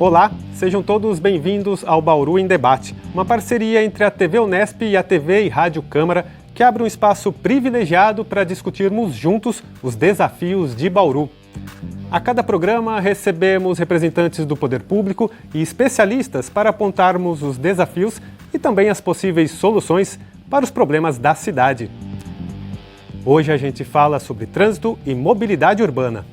Olá, sejam todos bem-vindos ao Bauru em Debate, uma parceria entre a TV Unesp e a TV e Rádio Câmara, que abre um espaço privilegiado para discutirmos juntos os desafios de Bauru. A cada programa recebemos representantes do poder público e especialistas para apontarmos os desafios e também as possíveis soluções para os problemas da cidade. Hoje a gente fala sobre trânsito e mobilidade urbana.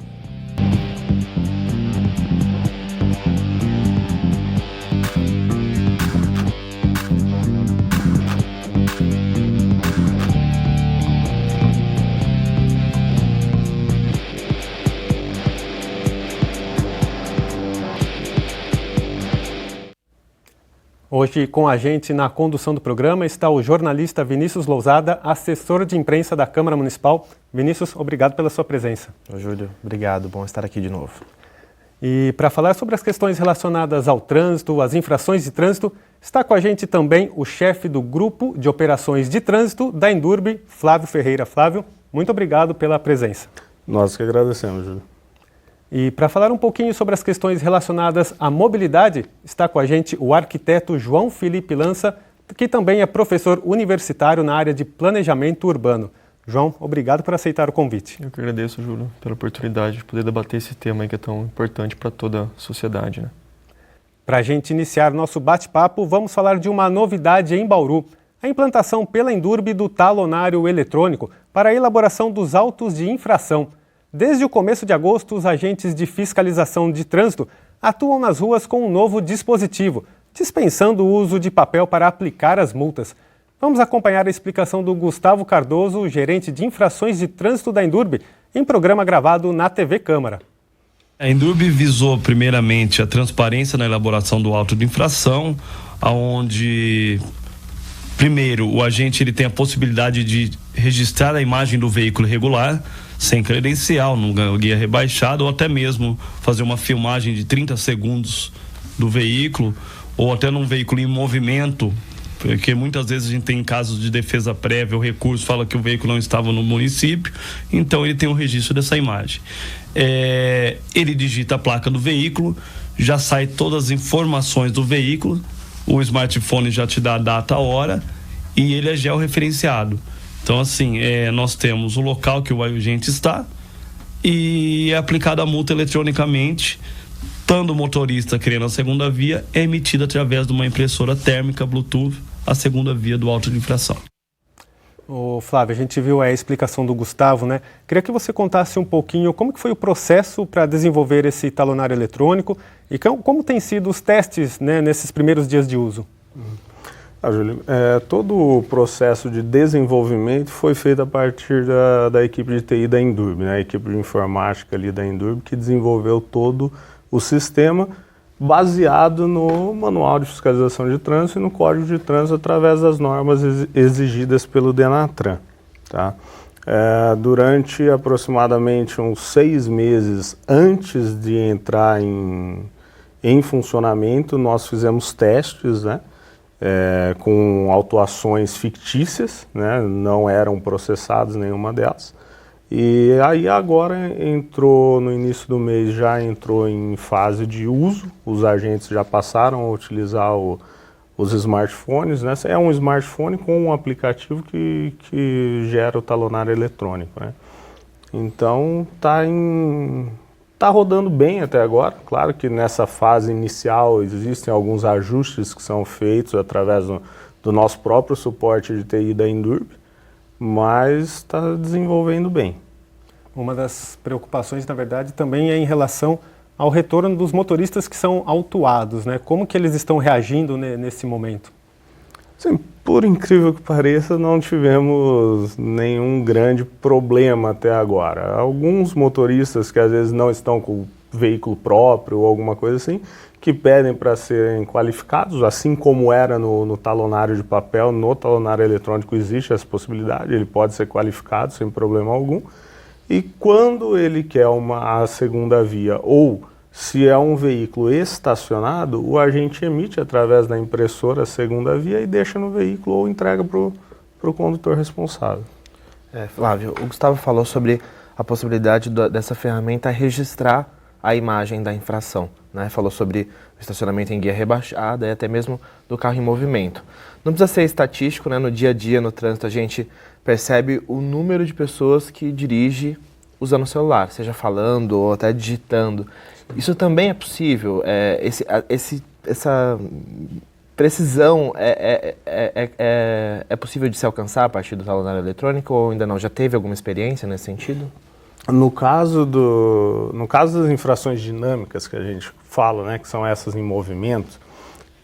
Hoje, com a gente na condução do programa, está o jornalista Vinícius Lousada, assessor de imprensa da Câmara Municipal. Vinícius, obrigado pela sua presença. Ô, Júlio, obrigado. Bom estar aqui de novo. E para falar sobre as questões relacionadas ao trânsito, às infrações de trânsito, está com a gente também o chefe do Grupo de Operações de Trânsito da Endurbe, Flávio Ferreira. Flávio, muito obrigado pela presença. Nós que agradecemos, Júlio. E para falar um pouquinho sobre as questões relacionadas à mobilidade, está com a gente o arquiteto João Felipe Lança, que também é professor universitário na área de planejamento urbano. João, obrigado por aceitar o convite. Eu que agradeço, Júlio, pela oportunidade de poder debater esse tema aí que é tão importante para toda a sociedade, né? Para a gente iniciar nosso bate-papo, vamos falar de uma novidade em Bauru: a implantação pela Endurbe do talonário eletrônico para a elaboração dos autos de infração. Desde o começo de agosto, os agentes de fiscalização de trânsito atuam nas ruas com um novo dispositivo, dispensando o uso de papel para aplicar as multas. Vamos acompanhar a explicação do Gustavo Cardoso, gerente de infrações de trânsito da Endurbe, em programa gravado na TV Câmara. A Endurbe visou primeiramente a transparência na elaboração do auto de infração, onde primeiro o agente ele tem a possibilidade de registrar a imagem do veículo irregular, sem credencial, no guia rebaixado, ou até mesmo fazer uma filmagem de 30 segundos do veículo, ou até num veículo em movimento, porque muitas vezes a gente tem casos de defesa prévia, o recurso fala que o veículo não estava no município, então ele tem um registro dessa imagem. Ele digita a placa do veículo, já sai todas as informações do veículo, o smartphone já te dá a data, a hora, e ele é georreferenciado. Então, assim, nós temos o local que o agente está e é aplicada a multa eletronicamente, estando o motorista querendo a segunda via, é emitida através de uma impressora térmica Bluetooth a segunda via do auto de infração. Ô, Flávio, a gente viu a explicação do Gustavo, né? Queria que você contasse um pouquinho como que foi o processo para desenvolver esse talonário eletrônico e como têm sido os testes, né, nesses primeiros dias de uso. Júlio, todo o processo de desenvolvimento foi feito a partir da equipe de TI da Endurbe, né? A equipe de informática ali da Endurbe, que desenvolveu todo o sistema baseado no Manual de Fiscalização de Trânsito e no Código de Trânsito através das normas exigidas pelo Denatran. Tá? Durante aproximadamente uns 6 meses antes de entrar em funcionamento, nós fizemos testes, né? Com autuações fictícias, né? Não eram processadas nenhuma delas. E aí agora entrou, no início do mês, já entrou em fase de uso, os agentes já passaram a utilizar os smartphones, né? É um smartphone com um aplicativo que gera o talonário eletrônico, né? Então tá rodando bem até agora. Claro que nessa fase inicial existem alguns ajustes que são feitos através do nosso próprio suporte de TI da Endurbe, mas está desenvolvendo bem. Uma das preocupações, na verdade, também é em relação ao retorno dos motoristas que são autuados, né? Como que eles estão reagindo nesse momento? Sim, por incrível que pareça, não tivemos nenhum grande problema até agora. Alguns motoristas que às vezes não estão com veículo próprio ou alguma coisa assim, que pedem para serem qualificados, assim como era no talonário de papel, no talonário eletrônico existe essa possibilidade, ele pode ser qualificado sem problema algum. E quando ele quer a segunda via ou se é um veículo estacionado, o agente emite através da impressora a segunda via e deixa no veículo ou entrega para o condutor responsável. Flávio, o Gustavo falou sobre a possibilidade dessa ferramenta registrar a imagem da infração, né? Falou sobre o estacionamento em guia rebaixada e até mesmo do carro em movimento. Não precisa ser estatístico, né? No dia a dia, no trânsito, a gente percebe o número de pessoas que dirige usando o celular, seja falando ou até digitando. Isso também é possível? Essa precisão é possível de se alcançar a partir do talonário eletrônico ou ainda não? Já teve alguma experiência nesse sentido? No caso das infrações dinâmicas que a gente fala, né, que são essas em movimento,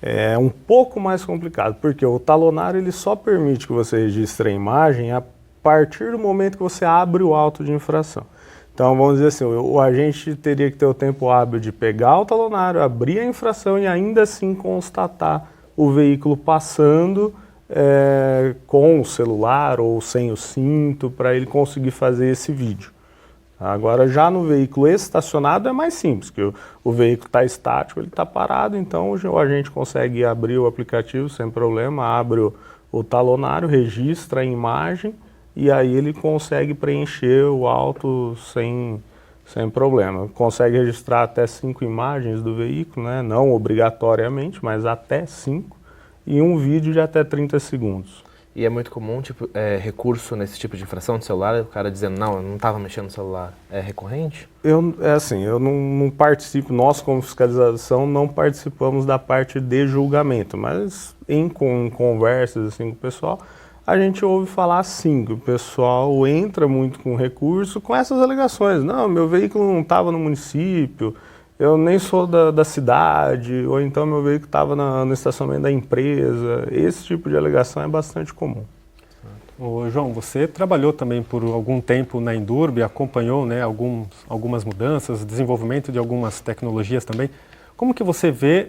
é um pouco mais complicado, porque o talonário ele só permite que você registre a imagem a partir do momento que você abre o auto de infração. Então, vamos dizer assim, o agente teria que ter o tempo hábil de pegar o talonário, abrir a infração e ainda assim constatar o veículo passando com o celular ou sem o cinto, para ele conseguir fazer esse vídeo. Agora, já no veículo estacionado é mais simples, que o veículo está estático, ele está parado, então o agente consegue abrir o aplicativo sem problema, abre o talonário, registra a imagem e aí ele consegue preencher o auto sem problema. Consegue registrar até 5 imagens do veículo, né? Não obrigatoriamente, mas até 5, e um vídeo de até 30 segundos. E é muito comum, recurso nesse tipo de infração de celular, o cara dizendo, não, eu não estava mexendo no celular. É recorrente? Eu não participo, nós como fiscalização não participamos da parte de julgamento, mas em conversas assim, com o pessoal, a gente ouve falar sim, que o pessoal entra muito com recurso com essas alegações. Não, meu veículo não estava no município, eu nem sou da cidade, ou então meu veículo estava no estacionamento da empresa. Esse tipo de alegação é bastante comum. Ô, João, você trabalhou também por algum tempo na Indurb, acompanhou, né, algumas mudanças, desenvolvimento de algumas tecnologias também. Como que você vê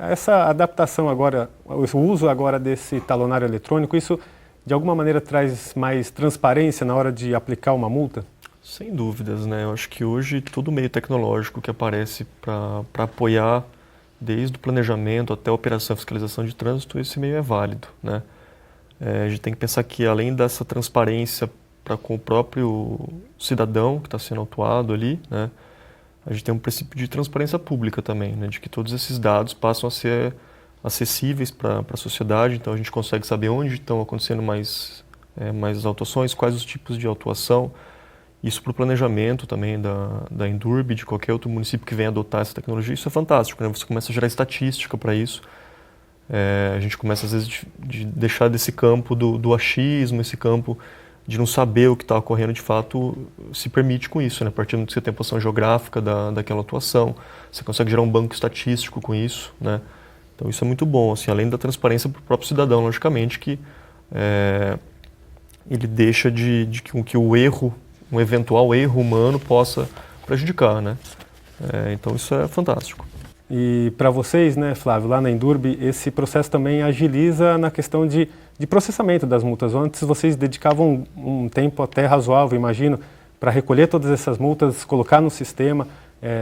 essa adaptação agora, o uso agora desse talonário eletrônico? Isso de alguma maneira traz mais transparência na hora de aplicar uma multa? Sem dúvidas, né? Eu acho que hoje todo meio tecnológico que aparece para apoiar desde o planejamento até a operação e fiscalização de trânsito, esse meio é válido, né? A gente tem que pensar que além dessa transparência para com o próprio cidadão que está sendo autuado ali, né? A gente tem um princípio de transparência pública também, né? De que todos esses dados passam a ser acessíveis para a sociedade, então a gente consegue saber onde estão acontecendo mais autuações, quais os tipos de autuação. Isso para o planejamento também da Indurb, de qualquer outro município que venha adotar essa tecnologia, isso é fantástico, né? Você começa a gerar estatística para isso. A gente começa às vezes de deixar desse campo do achismo, esse campo de não saber o que está ocorrendo de fato, se permite com isso, né? A partir do que você tem a posição geográfica daquela atuação, você consegue gerar um banco estatístico com isso, né? Então isso é muito bom, assim, além da transparência para o próprio cidadão, logicamente, que ele deixa que o erro, um eventual erro humano possa prejudicar, né? Então isso é fantástico. E para vocês, né, Flávio, lá na Indurb, esse processo também agiliza na questão de processamento das multas. Antes vocês dedicavam um tempo até razoável, imagino, para recolher todas essas multas, colocar no sistema.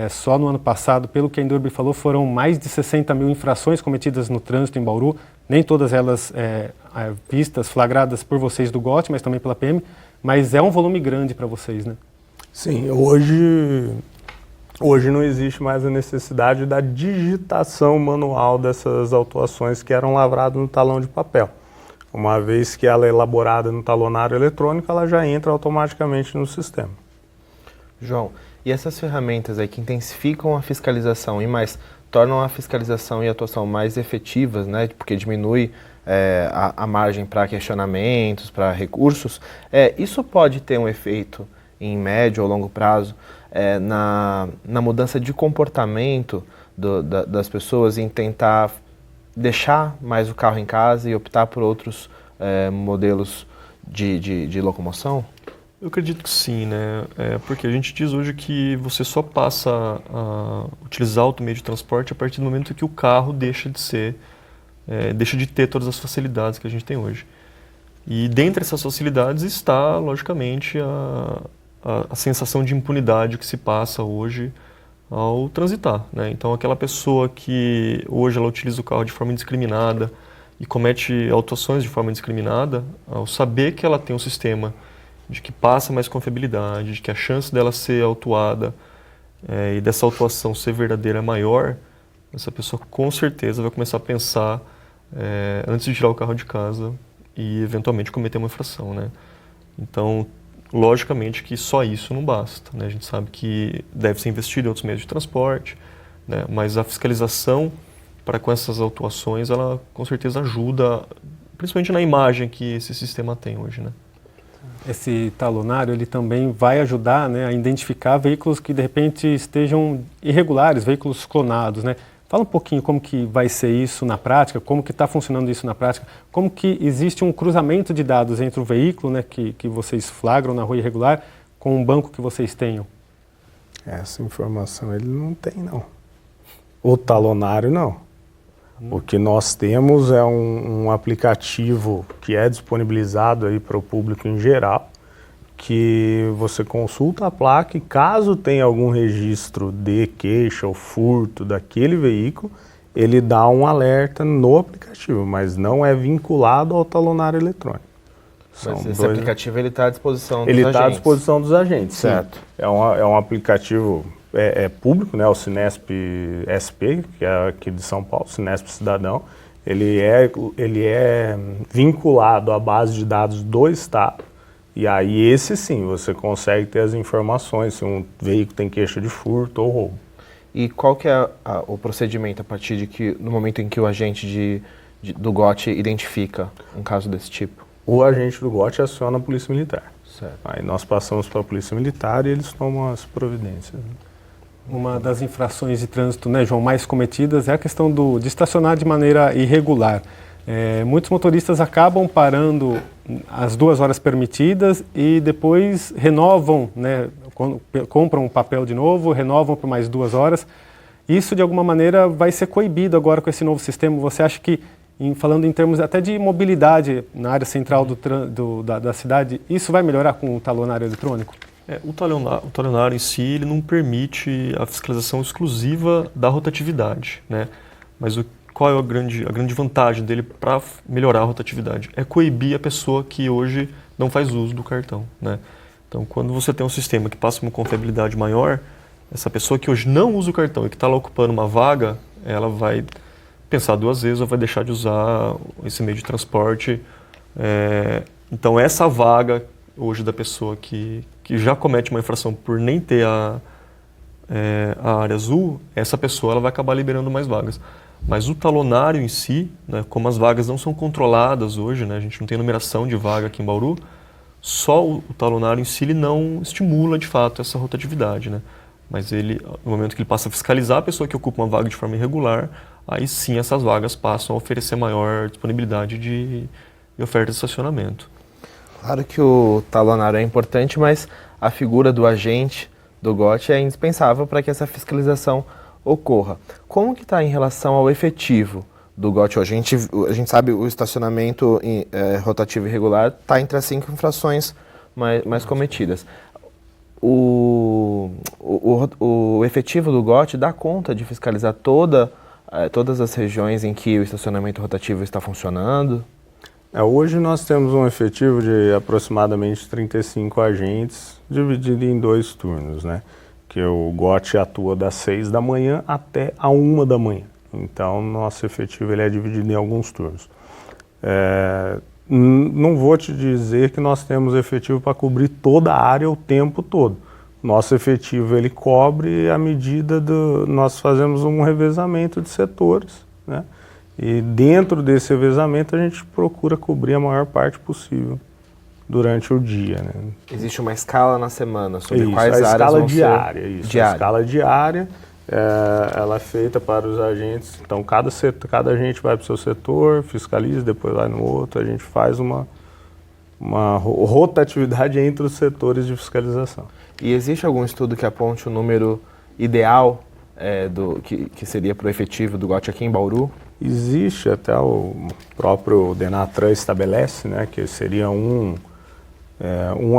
Só no ano passado, pelo que a Indurb falou, foram mais de 60 mil infrações cometidas no trânsito em Bauru. Nem todas elas vistas, flagradas por vocês do GOT, mas também pela PM. Mas é um volume grande para vocês, né? Sim, hoje não existe mais a necessidade da digitação manual dessas autuações que eram lavradas no talão de papel. Uma vez que ela é elaborada no talonário eletrônico, ela já entra automaticamente no sistema. João, e essas ferramentas aí que intensificam a fiscalização e mais tornam a fiscalização e a atuação mais efetivas, né? Porque diminui a margem para questionamentos, para recursos, isso pode ter um efeito em médio ou longo prazo na mudança de comportamento das pessoas em tentar deixar mais o carro em casa e optar por outros modelos de locomoção? Eu acredito que sim, né? Porque a gente diz hoje que você só passa a utilizar outro meio de transporte a partir do momento que o carro deixa de ter todas as facilidades que a gente tem hoje. E dentre essas facilidades está, logicamente, a sensação de impunidade que se passa hoje ao transitar, né? Então, aquela pessoa que hoje ela utiliza o carro de forma indiscriminada e comete autuações de forma indiscriminada, ao saber que ela tem um sistema de que passa mais confiabilidade, de que a chance dela ser autuada e dessa autuação ser verdadeira maior, essa pessoa com certeza vai começar a pensar antes de tirar o carro de casa e eventualmente cometer uma infração, né? Então, logicamente que só isso não basta, né? A gente sabe que deve ser investido em outros meios de transporte, né? Mas a fiscalização para com essas autuações, ela com certeza ajuda, principalmente na imagem que esse sistema tem hoje, né? Esse talonário ele também vai ajudar, né, a identificar veículos que de repente estejam irregulares, veículos clonados, né? Fala um pouquinho como que vai ser isso na prática, como que está funcionando isso na prática, como que existe um cruzamento de dados entre o veículo, né, que vocês flagram na rua irregular com um banco que vocês tenham. Essa informação ele não tem, não. O talonário, não. O que nós temos é um aplicativo que é disponibilizado aí para o público em geral, que você consulta a placa e caso tenha algum registro de queixa ou furto daquele veículo, ele dá um alerta no aplicativo, mas não é vinculado ao talonário eletrônico. Mas esse aplicativo está à disposição dos agentes? Ele está à disposição dos agentes, certo. Sim. É um aplicativo público, né? O Cinesp SP, que é aqui de São Paulo, Cinesp Cidadão. Ele é vinculado à base de dados do Estado. E aí esse sim, você consegue ter as informações se um veículo tem queixa de furto ou roubo. E qual que é o procedimento a partir no momento em que o agente do GOT identifica um caso desse tipo? O agente do GOT aciona a Polícia Militar. Certo. Aí nós passamos para a Polícia Militar e eles tomam as providências. Uma das infrações de trânsito, né, João, mais cometidas é a questão de estacionar de maneira irregular. Muitos motoristas acabam parando as 2 horas permitidas e depois renovam, né, compram um papel de novo, renovam por mais 2 horas. Isso, de alguma maneira, vai ser coibido agora com esse novo sistema. Você acha que, falando em termos até de mobilidade na área central da cidade, isso vai melhorar com o talonário eletrônico? O talonário em si ele não permite a fiscalização exclusiva da rotatividade, né? Mas qual é a grande vantagem dele para melhorar a rotatividade? É coibir a pessoa que hoje não faz uso do cartão, né? Então, quando você tem um sistema que passa uma confiabilidade maior, essa pessoa que hoje não usa o cartão e que está lá ocupando uma vaga, ela vai pensar 2 vezes ou vai deixar de usar esse meio de transporte. Então, essa vaga hoje da pessoa que já comete uma infração por nem ter a área azul, essa pessoa ela vai acabar liberando mais vagas. Mas o talonário em si, né, como as vagas não são controladas hoje, né, a gente não tem numeração de vaga aqui em Bauru, só o talonário em si ele não estimula de fato essa rotatividade, né? Mas ele, no momento que ele passa a fiscalizar a pessoa que ocupa uma vaga de forma irregular, aí sim essas vagas passam a oferecer maior disponibilidade de oferta de estacionamento. Claro que o talonário é importante, mas a figura do agente do GOT é indispensável para que essa fiscalização ocorra. Como que está em relação ao efetivo do GOT hoje? A gente sabe o estacionamento rotativo irregular está entre as 5 infrações mais cometidas. O efetivo do GOT dá conta de fiscalizar todas as regiões em que o estacionamento rotativo está funcionando? Hoje nós temos um efetivo de aproximadamente 35 agentes, dividido em 2 turnos, né? Que o GOT atua das 6 da manhã até a 1 da manhã. Então, nosso efetivo ele é dividido em alguns turnos. Não vou te dizer que nós temos efetivo para cobrir toda a área o tempo todo. Nosso efetivo ele cobre à medida nós fazemos um revezamento de setores, né? E dentro desse revezamento a gente procura cobrir a maior parte possível durante o dia, né? Existe uma escala na semana sobre isso, quais a áreas escala vão diária, ser... isso, diária. A escala diária, ela é feita para os agentes. Então cada agente vai para o seu setor, fiscaliza, depois vai no outro. A gente faz uma rotatividade entre os setores de fiscalização. E existe algum estudo que aponte o número ideal que seria para o efetivo do GOT aqui em Bauru? Existe, até o próprio Denatran estabelece, né, que seria um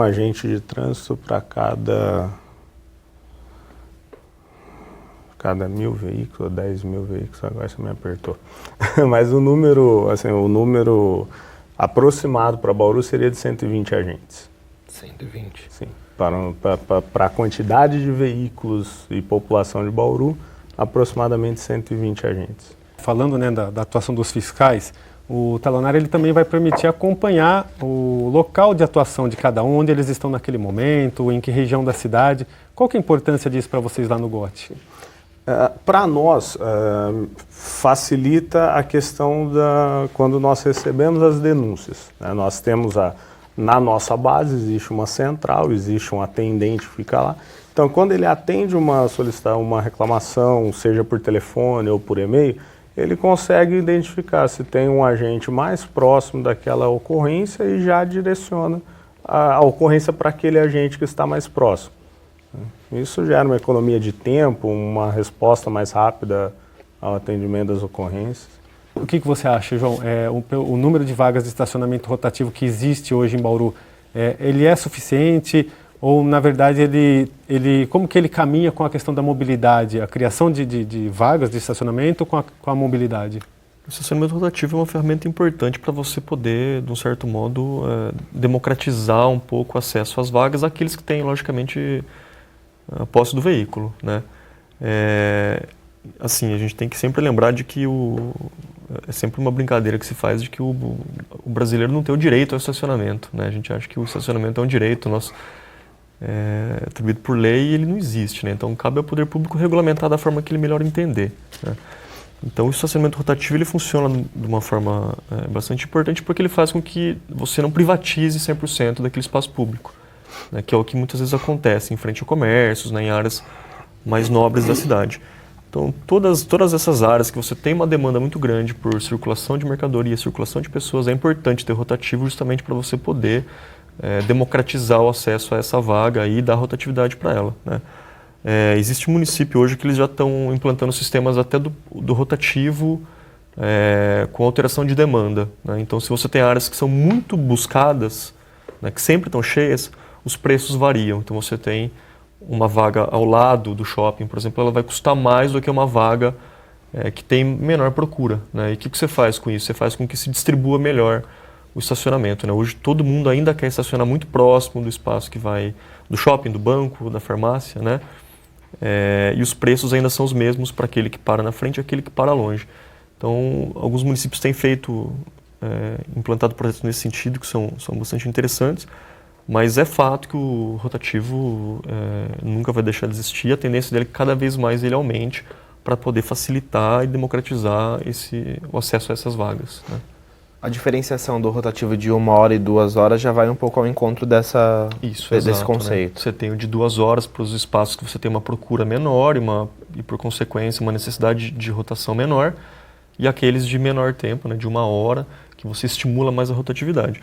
agente de trânsito para cada 1.000 veículos, ou 10.000 veículos, agora você me apertou. Mas o número aproximado para Bauru seria de 120 agentes. 120? Sim. para a quantidade de veículos e população de Bauru, aproximadamente 120 agentes. Falando, né, da atuação dos fiscais, o talonário ele também vai permitir acompanhar o local de atuação de cada um, onde eles estão naquele momento, em que região da cidade. Qual que é a importância disso para vocês lá no GOT? Para nós, facilita a questão quando nós recebemos as denúncias. Né? Nós temos na nossa base existe uma central, existe um atendente que fica lá. Então, quando ele atende solicitar uma reclamação, seja por telefone ou por e-mail, ele consegue identificar se tem um agente mais próximo daquela ocorrência e já direciona a ocorrência para aquele agente que está mais próximo. Isso gera uma economia de tempo, uma resposta mais rápida ao atendimento das ocorrências. O que você acha, João? O número de vagas de estacionamento rotativo que existe hoje em Bauru, ele é suficiente? Ou, na verdade, como que ele caminha com a questão da mobilidade, a criação de vagas de estacionamento com a mobilidade? O estacionamento rotativo é uma ferramenta importante para você poder, de um certo modo, democratizar um pouco o acesso às vagas àqueles que têm, logicamente, a posse do veículo, né? Assim, a gente tem que sempre lembrar de que é sempre uma brincadeira que se faz de que o brasileiro não tem o direito ao estacionamento, né? A gente acha que o estacionamento é um direito atribuído por lei e ele não existe, né? Então cabe ao poder público regulamentar da forma que ele melhor entender, né? Então o estacionamento rotativo ele funciona de uma forma bastante importante porque ele faz com que você não privatize 100% daquele espaço público, né? Que é o que muitas vezes acontece em frente a comércios, né? Em áreas mais nobres da cidade. Então todas essas áreas que você tem uma demanda muito grande por circulação de mercadoria, circulação de pessoas, é importante ter rotativo justamente para você poder democratizar o acesso a essa vaga e dar rotatividade para ela, né? Existe um município hoje que eles já estão implantando sistemas até do rotativo com alteração de demanda, né? Então, se você tem áreas que são muito buscadas, né, que sempre estão cheias, os preços variam. Então, você tem uma vaga ao lado do shopping, por exemplo, ela vai custar mais do que uma vaga que tem menor procura, né? E o que você faz com isso? Você faz com que se distribua melhor o estacionamento, né? Hoje todo mundo ainda quer estacionar muito próximo do espaço que vai do shopping, do banco, da farmácia, né? E os preços ainda são os mesmos para aquele que para na frente e aquele que para longe. Então, alguns municípios têm implantado projetos nesse sentido que são bastante interessantes, mas é fato que o rotativo nunca vai deixar de existir. A tendência dele é que cada vez mais ele aumente para poder facilitar e democratizar o acesso a essas vagas, né? A diferenciação do rotativo de 1 hora e 2 horas já vai um pouco ao encontro desse conceito. Né? Você tem o de 2 horas para os espaços que você tem uma procura menor e por consequência, uma necessidade de rotação menor, e aqueles de menor tempo, né, de 1 hora, que você estimula mais a rotatividade.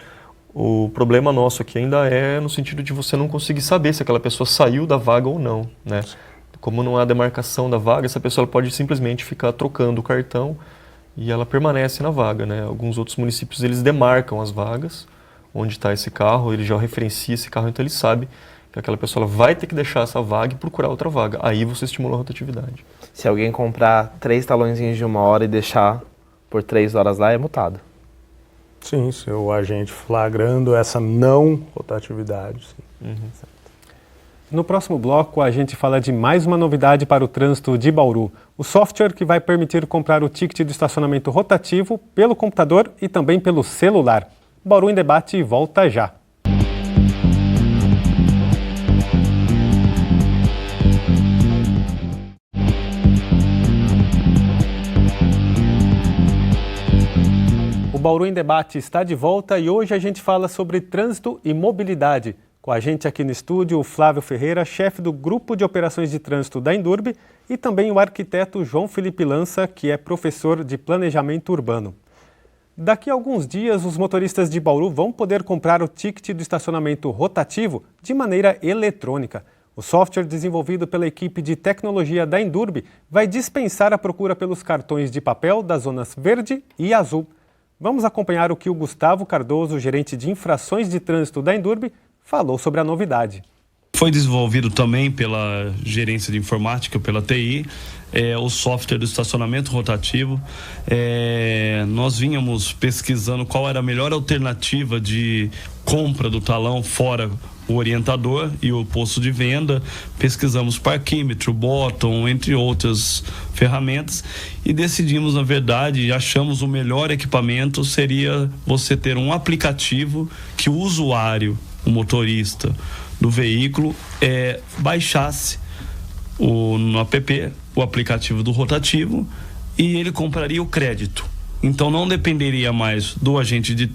O problema nosso aqui ainda é no sentido de você não conseguir saber se aquela pessoa saiu da vaga ou não, né? Como não há demarcação da vaga, essa pessoa pode simplesmente ficar trocando o cartão e ela permanece na vaga, né? Alguns outros municípios eles demarcam as vagas, onde está esse carro, ele já referencia esse carro, então ele sabe que aquela pessoa vai ter que deixar essa vaga e procurar outra vaga. Aí você estimula a rotatividade. Se alguém comprar 3 talõezinhos de 1 hora e deixar por 3 horas lá, é multado. Sim, se o agente flagrando essa não rotatividade. Sim. Uhum. No próximo bloco, a gente fala de mais uma novidade para o trânsito de Bauru. O software que vai permitir comprar o ticket do estacionamento rotativo pelo computador e também pelo celular. Bauru em Debate volta já. O Bauru em Debate está de volta e hoje a gente fala sobre trânsito e mobilidade. Com a gente aqui no estúdio, o Flávio Ferreira, chefe do Grupo de Operações de Trânsito da Indurb, e também o arquiteto João Felipe Lança, que é professor de Planejamento Urbano. Daqui a alguns dias, os motoristas de Bauru vão poder comprar o ticket do estacionamento rotativo de maneira eletrônica. O software desenvolvido pela equipe de tecnologia da Indurb vai dispensar a procura pelos cartões de papel das zonas verde e azul. Vamos acompanhar o que o Gustavo Cardoso, gerente de infrações de trânsito da Indurb, falou sobre a novidade. Foi desenvolvido também pela gerência de informática, pela TI, o software do estacionamento rotativo. Nós vínhamos pesquisando qual era a melhor alternativa de compra do talão fora o orientador e o posto de venda, pesquisamos parquímetro, bottom, entre outras ferramentas, e decidimos, na verdade, e achamos o melhor equipamento seria você ter um aplicativo que o usuário, o motorista do veículo, baixasse no app o aplicativo do rotativo e ele compraria o crédito. Então não dependeria mais do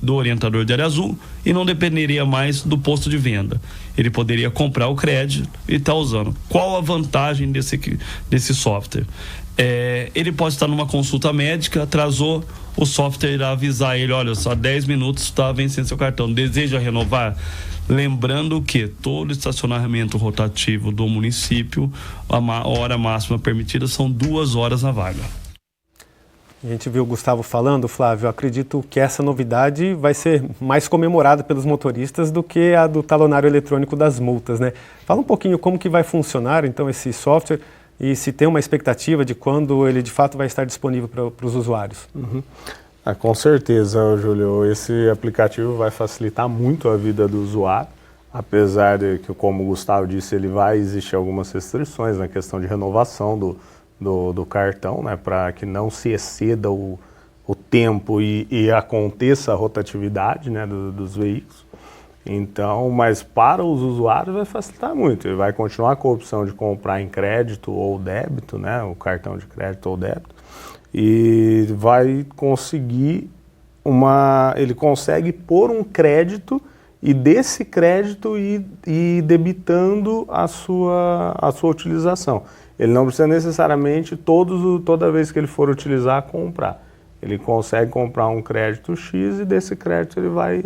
do orientador de área azul e não dependeria mais do posto de venda. Ele poderia comprar o crédito e estar usando. Qual a vantagem desse software? Ele pode estar numa consulta médica, atrasou, o software irá avisar ele, olha, só 10 minutos está vencendo seu cartão, deseja renovar? Lembrando que todo estacionamento rotativo do município, a hora máxima permitida são 2 horas na vaga. A gente viu o Gustavo falando, Flávio, acredito que essa novidade vai ser mais comemorada pelos motoristas do que a do talonário eletrônico das multas, né? Fala um pouquinho como que vai funcionar, então, esse software e se tem uma expectativa de quando ele, de fato, vai estar disponível para os usuários. Uhum. Com certeza, Júlio, esse aplicativo vai facilitar muito a vida do usuário, apesar de que, como o Gustavo disse, ele vai existir algumas restrições na questão de renovação do cartão, né, para que não se exceda o tempo e aconteça a rotatividade, né, dos veículos. Então, mas para os usuários vai facilitar muito. Ele vai continuar com a opção de comprar em crédito ou débito, né, o cartão de crédito ou débito, e vai conseguir ele consegue pôr um crédito e desse crédito ir debitando a sua utilização. Ele não precisa necessariamente, toda vez que ele for utilizar, comprar. Ele consegue comprar um crédito X e desse crédito ele vai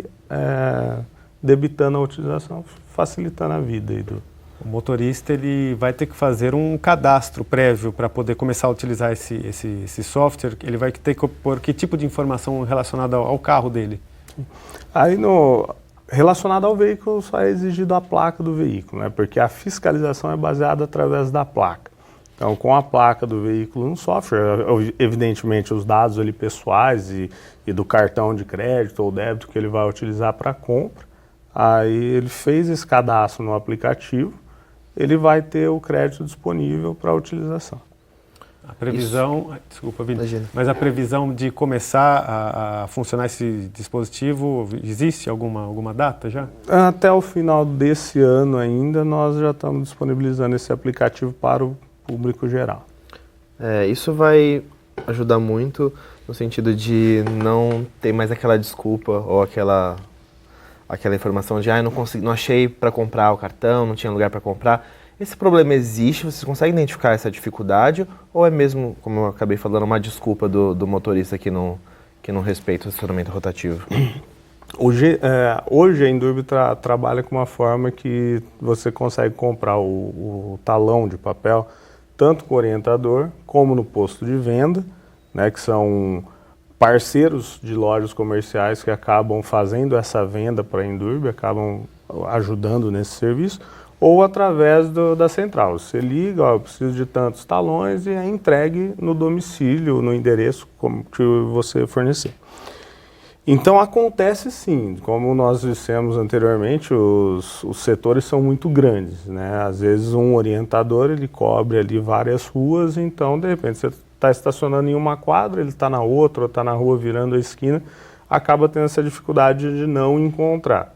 debitando a utilização, facilitando a vida. O motorista ele vai ter que fazer um cadastro prévio para poder começar a utilizar esse software. Ele vai ter que pôr que tipo de informação relacionada ao carro dele? Aí, relacionado ao veículo, só é exigido a placa do veículo, né? Porque a fiscalização é baseada através da placa. Então, com a placa do veículo no software, evidentemente os dados ali pessoais e do cartão de crédito ou débito que ele vai utilizar para compra, aí ele fez esse cadastro no aplicativo, ele vai ter o crédito disponível para utilização. A previsão, desculpa, Vini, mas a previsão de começar a funcionar esse dispositivo, existe alguma data já? Até o final desse ano ainda, nós já estamos disponibilizando esse aplicativo para o público geral. Isso vai ajudar muito no sentido de não ter mais aquela desculpa ou aquela informação de não achei para comprar o cartão, não tinha lugar para comprar. Esse problema existe? Vocês conseguem identificar essa dificuldade ou é mesmo, como eu acabei falando, uma desculpa do motorista que não respeita o estacionamento rotativo? Hoje a Endurbe trabalha com uma forma que você consegue comprar o talão de papel tanto com o orientador como no posto de venda, né, que são parceiros de lojas comerciais que acabam fazendo essa venda para a Endurbe, acabam ajudando nesse serviço, ou através da central. Você liga, eu preciso de tantos talões e é entregue no domicílio, no endereço que você fornecer. Então acontece sim, como nós dissemos anteriormente, os setores são muito grandes, né? Às vezes um orientador ele cobre ali várias ruas, então de repente você está estacionando em uma quadra, ele está na outra, ou está na rua virando a esquina, acaba tendo essa dificuldade de não encontrar.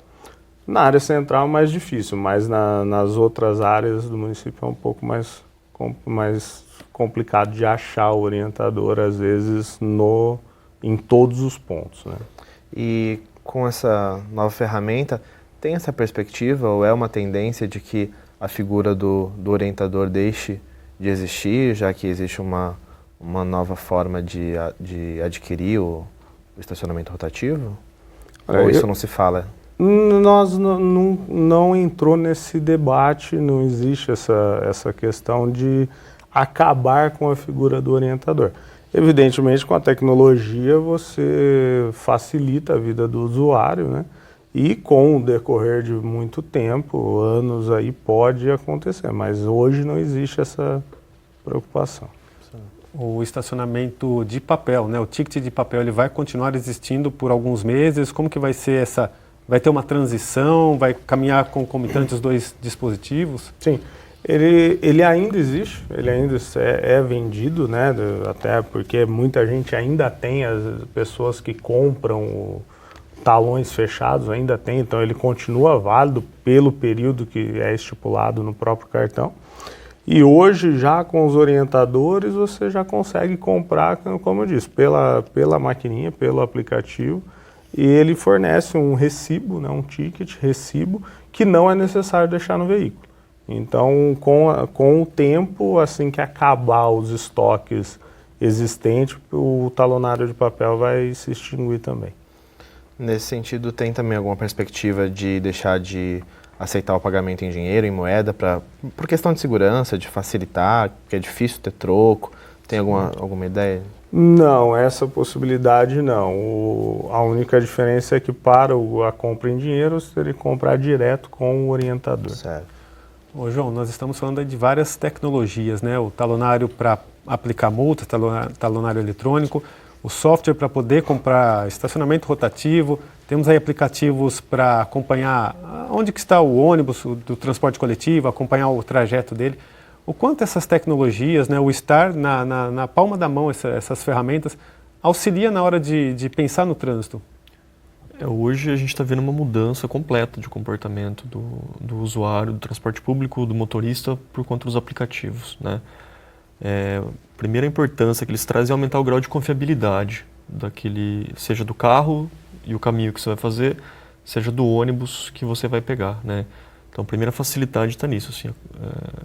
Na área central é mais difícil, mas nas outras áreas do município é um pouco mais complicado de achar o orientador, às vezes, em todos os pontos, né? E com essa nova ferramenta, tem essa perspectiva ou é uma tendência de que a figura do orientador deixe de existir, já que existe uma nova forma de adquirir o estacionamento rotativo? Ou isso não se fala? Nós não entrou nesse debate, não existe essa questão de acabar com a figura do orientador. Evidentemente, com a tecnologia, você facilita a vida do usuário, né? E com o decorrer de muito tempo, anos aí, pode acontecer, mas hoje não existe essa preocupação. O estacionamento de papel, né? O ticket de papel, ele vai continuar existindo por alguns meses? Como que vai ser essa Vai ter uma transição? Vai caminhar concomitante os dois dispositivos? Sim. Ele ainda existe, ele ainda é vendido, né? Até porque muita gente ainda tem, as pessoas que compram talões fechados ainda tem, então ele continua válido pelo período que é estipulado no próprio cartão. E hoje, já com os orientadores, você já consegue comprar, como eu disse, pela maquininha, pelo aplicativo, e ele fornece um recibo, né, um ticket, recibo, que não é necessário deixar no veículo. Então, com o tempo, assim que acabar os estoques existentes, o talonário de papel vai se extinguir também. Nesse sentido, tem também alguma perspectiva de deixar de aceitar o pagamento em dinheiro, em moeda, por questão de segurança, de facilitar, porque é difícil ter troco? Tem alguma ideia? Não, essa possibilidade não. A única diferença é que para a compra em dinheiro, você teria que comprar direto com o orientador. Certo. Ô, João, nós estamos falando aí de várias tecnologias, né? O talonário para aplicar multa, talonário eletrônico, o software para poder comprar estacionamento rotativo, temos aí aplicativos para acompanhar onde que está o ônibus do transporte coletivo, acompanhar o trajeto dele. O quanto essas tecnologias, né, o estar na palma da mão, essas ferramentas, auxilia na hora de pensar no trânsito? Hoje a gente está vendo uma mudança completa de comportamento do usuário, do transporte público, do motorista, por conta dos aplicativos, né? Primeira importância que eles trazem é aumentar o grau de confiabilidade seja do carro e o caminho que você vai fazer, seja do ônibus que você vai pegar, né? Então, a primeira facilidade está nisso, assim,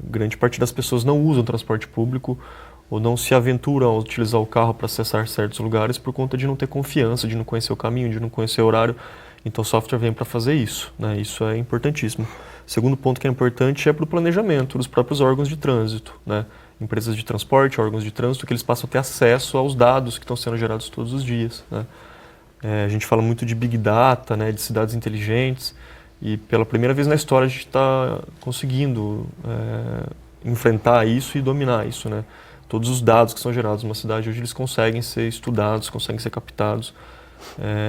grande parte das pessoas não usam transporte público ou não se aventuram a utilizar o carro para acessar certos lugares por conta de não ter confiança, de não conhecer o caminho, de não conhecer o horário. Então, o software vem para fazer isso, né? Isso é importantíssimo. Segundo ponto que é importante é para o planejamento dos próprios órgãos de trânsito, né? Empresas de transporte, órgãos de trânsito, que eles passam a ter acesso aos dados que estão sendo gerados todos os dias, né? A gente fala muito de Big Data, né, de cidades inteligentes, e pela primeira vez na história a gente está conseguindo enfrentar isso e dominar isso, né? Todos os dados que são gerados numa cidade hoje eles conseguem ser estudados, conseguem ser captados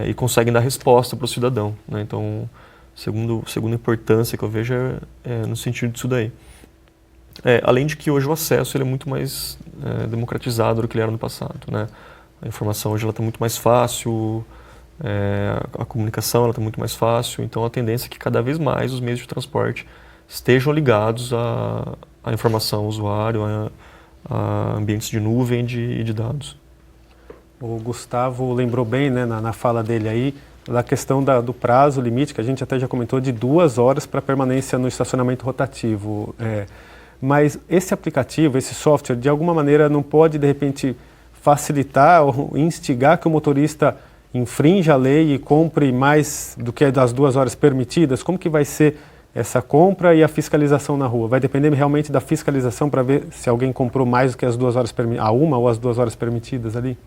e conseguem dar resposta para o cidadão, né? Então, segunda importância que eu vejo é no sentido disso daí. Além de que hoje o acesso ele é muito mais democratizado do que ele era no passado, né? A informação hoje está muito mais fácil, a comunicação está muito mais fácil, então a tendência é que cada vez mais os meios de transporte estejam ligados à informação ao usuário, a ambientes de nuvem e de dados. O Gustavo lembrou bem, né, na fala dele aí, da questão do prazo limite, que a gente até já comentou, de 2 horas para permanência no estacionamento rotativo. Mas esse aplicativo, esse software, de alguma maneira não pode, de repente, facilitar ou instigar que o motorista infrinja a lei e compre mais do que das 2 horas permitidas? Como que vai ser essa compra e a fiscalização na rua? Vai depender realmente da fiscalização para ver se alguém comprou mais do que as 2 horas a 1 ou as 2 horas permitidas ali?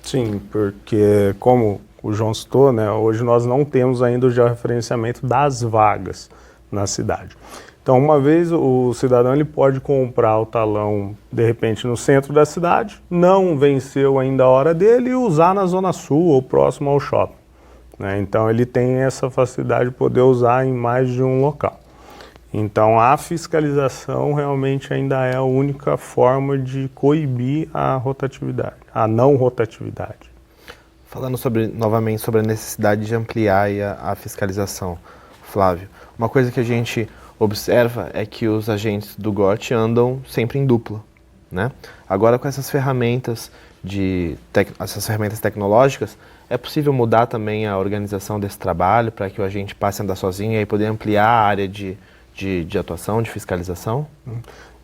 Sim, porque como o João citou, né, hoje nós não temos ainda o georreferenciamento das vagas na cidade. Então, uma vez o cidadão ele pode comprar o talão, de repente, no centro da cidade, não venceu ainda a hora dele e usar na Zona Sul ou próximo ao shopping, né? Então, ele tem essa facilidade de poder usar em mais de um local. Então, a fiscalização realmente ainda é a única forma de coibir a rotatividade, a não rotatividade. Falando novamente sobre a necessidade de ampliar a fiscalização, Flávio, uma coisa que a gente observa é que os agentes do GOT andam sempre em dupla, né? Agora, com essas ferramentas tecnológicas, é possível mudar também a organização desse trabalho para que o agente passe a andar sozinho e poder ampliar a área de atuação, de fiscalização?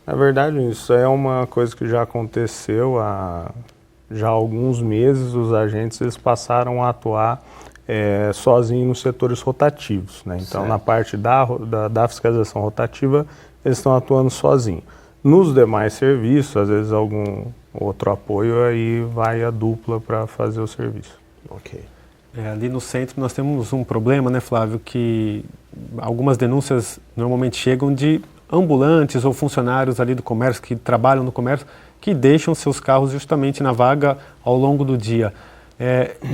Na verdade, isso é uma coisa que já aconteceu há alguns meses. Os agentes eles passaram a atuar sozinhos nos setores rotativos, né? Então, certo. Na parte da fiscalização rotativa, eles estão atuando sozinhos. Nos demais serviços, às vezes algum outro apoio, aí vai a dupla para fazer o serviço. Ok. Ali no centro nós temos um problema, né, Flávio, que algumas denúncias normalmente chegam de ambulantes ou funcionários ali do comércio, que trabalham no comércio, que deixam seus carros justamente na vaga ao longo do dia.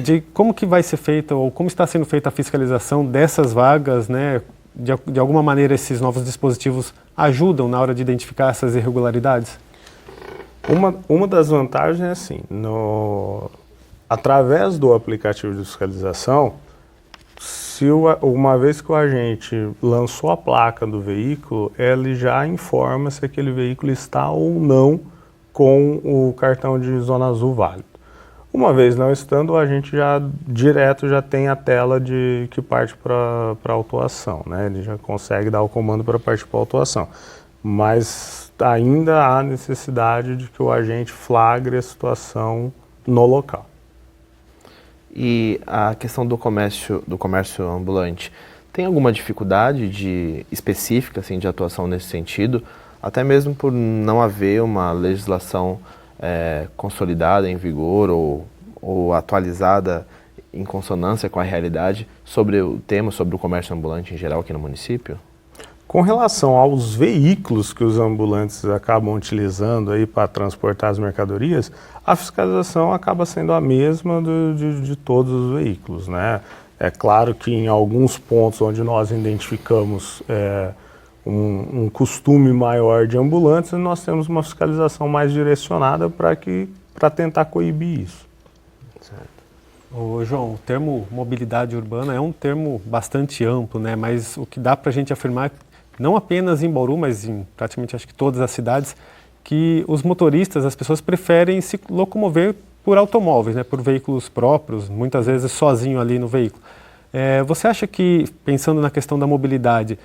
de como que vai ser feita ou como está sendo feita a fiscalização dessas vagas, né? De alguma maneira esses novos dispositivos ajudam na hora de identificar essas irregularidades? Uma das vantagens é assim, através do aplicativo de fiscalização, uma vez que o agente lançou a placa do veículo, ele já informa se aquele veículo está ou não com o cartão de Zona Azul válido. Uma vez não estando, o agente já tem a tela que parte para a autuação, né? Ele já consegue dar o comando para partir para a autuação. Mas ainda há necessidade de que o agente flagre a situação no local. E a questão do comércio ambulante, tem alguma dificuldade específica assim, de atuação nesse sentido? Até mesmo por não haver uma legislação consolidada, em vigor ou atualizada em consonância com a realidade sobre o tema, sobre o comércio ambulante em geral aqui no município? Com relação aos veículos que os ambulantes acabam utilizando aí para transportar as mercadorias, a fiscalização acaba sendo a mesma de todos os veículos, né? É claro que em alguns pontos onde nós identificamos um costume maior de ambulantes, nós temos uma fiscalização mais direcionada para tentar coibir isso. Ô, João, o termo mobilidade urbana é um termo bastante amplo, né? Mas o que dá para a gente afirmar, não apenas em Bauru, mas em praticamente acho que todas as cidades, que os motoristas, as pessoas preferem se locomover por automóveis, né? Por veículos próprios, muitas vezes sozinho ali no veículo. Você acha que, pensando na questão da mobilidade,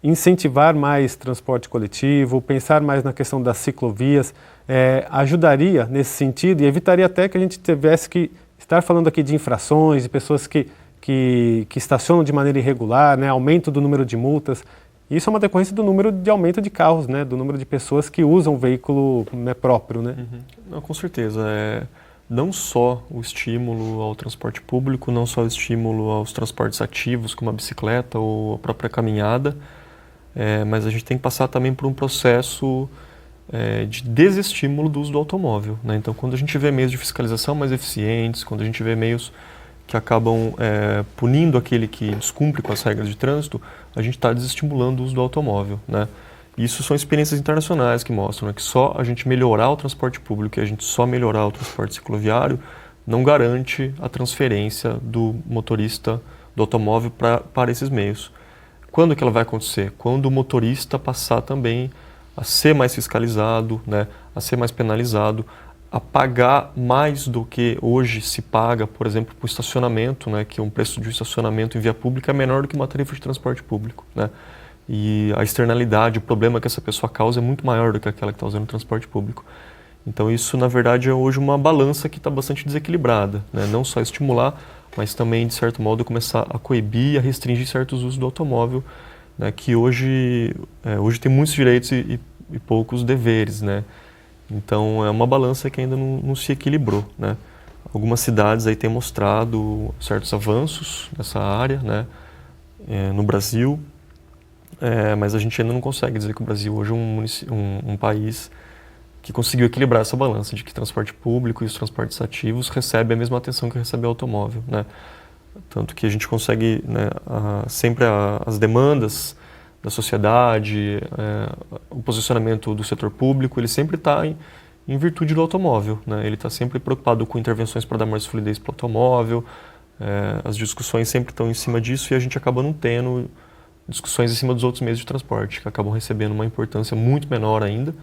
incentivar mais transporte coletivo, pensar mais na questão das ciclovias, ajudaria nesse sentido e evitaria até que a gente tivesse que estar falando aqui de infrações, de pessoas que estacionam de maneira irregular, né, aumento do número de multas. Isso é uma decorrência do número de aumento de carros, né, do número de pessoas que usam o veículo, né, próprio. Né? Uhum. Não, com certeza. Não só o estímulo ao transporte público, não só o estímulo aos transportes ativos, como a bicicleta ou a própria caminhada, mas a gente tem que passar também por um processo de desestímulo do uso do automóvel, né? Então, quando a gente vê meios de fiscalização mais eficientes, quando a gente vê meios que acabam punindo aquele que descumpre com as regras de trânsito, a gente está desestimulando o uso do automóvel, né? Isso são experiências internacionais que mostram, né, que só a gente melhorar o transporte público e a gente só melhorar o transporte cicloviário não garante a transferência do motorista do automóvel para esses meios. Quando que ela vai acontecer? Quando o motorista passar também a ser mais fiscalizado, né, a ser mais penalizado, a pagar mais do que hoje se paga, por exemplo, por estacionamento, né, que um preço de estacionamento em via pública é menor do que uma tarifa de transporte público, né? E a externalidade, o problema que essa pessoa causa é muito maior do que aquela que está usando o transporte público. Então isso, na verdade, é hoje uma balança que está bastante desequilibrada, né? Não só estimular, mas também, de certo modo, começar a coibir e a restringir certos usos do automóvel, né? Que hoje tem muitos direitos e poucos deveres, né? Então é uma balança que ainda não se equilibrou, né? Algumas cidades aí têm mostrado certos avanços nessa área, né? No Brasil, mas a gente ainda não consegue dizer que o Brasil hoje é um país que conseguiu equilibrar essa balança de que transporte público e os transportes ativos recebem a mesma atenção que recebe o automóvel, né? Tanto que a gente consegue, né, sempre as demandas da sociedade, o posicionamento do setor público, ele sempre está em virtude do automóvel, né? Ele está sempre preocupado com intervenções para dar mais fluidez para o automóvel, as discussões sempre estão em cima disso e a gente acaba não tendo discussões em cima dos outros meios de transporte, que acabam recebendo uma importância muito menor ainda.